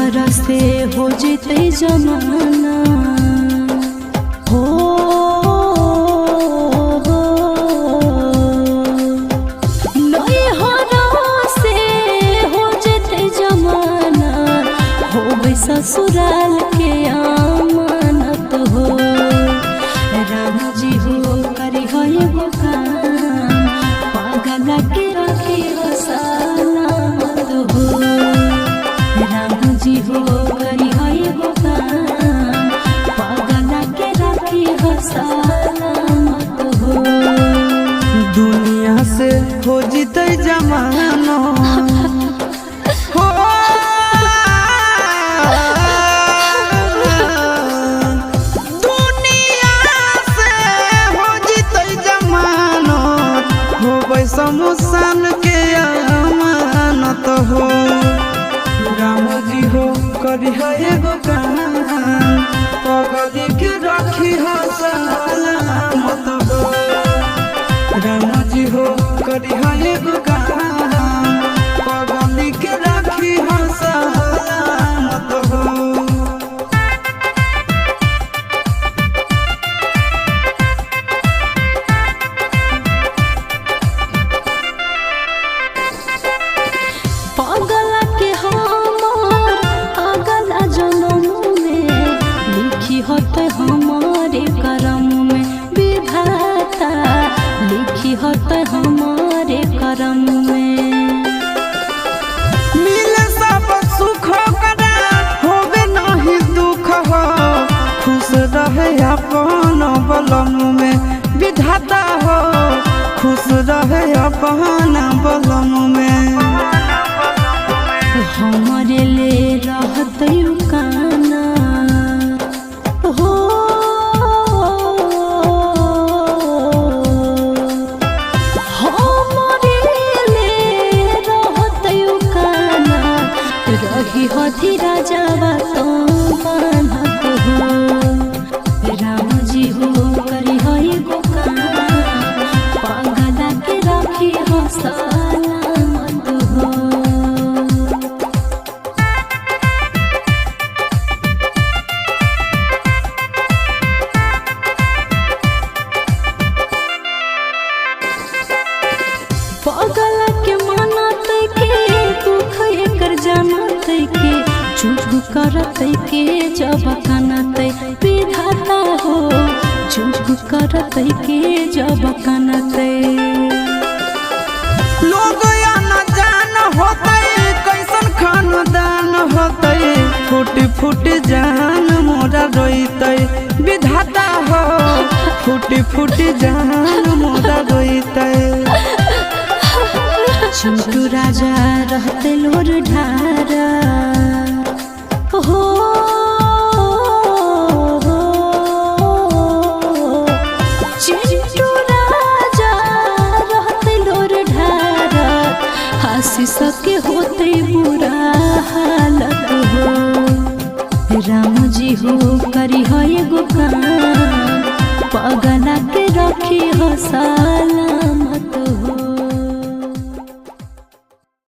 तोहरा से हो जीते जमाना हो से हो जीते जमाना हो ससुराल के आमानत हो। राम जी हो करी हो एगो काम पागल के रखी हो सलामत हो। राम जी हो करी हो एगो काम पागल के रखी हो सलामत हो। दुनिया से हो जीते जमाना हो शमशान के अमानत हो। राम जी हो करी है एगो काम पगली के रखी हो सलामत हो। राम जी हो करी है एगो काम पगली के रखी हो सलामत हो। होते हमारे करम में विधाता लिखी होते हमारे करम में। मिले सब सुख करा होवे नहीं दुख हो खुश रहे अपन बलम में विधाता हो खुश रहे अपन बलम में। हमारे ले रहत काना हो हमारे ले रहत काना रही होती राजावा तो बान्हत हो। राम जी हो करी हो एगो काम पागल के रखी हो सलामत हो। पागल के मानत के दुख एकर जानत के चुप करत के जब कानत विधाता हो चुप करत के जब कानत। लोग या न जान होते कैसन खानदान होते फूट फूट जान मोरा रोते विधाता हो फूट फूट जान मोरा रोते। चिंटू राजा रहते लोर ढारा हो चिंटू राजा रहते लोर ढारा आशीष के होते बुरा हालत हो। राम जी हो करी हो एगो काम पागल के रखी हो सा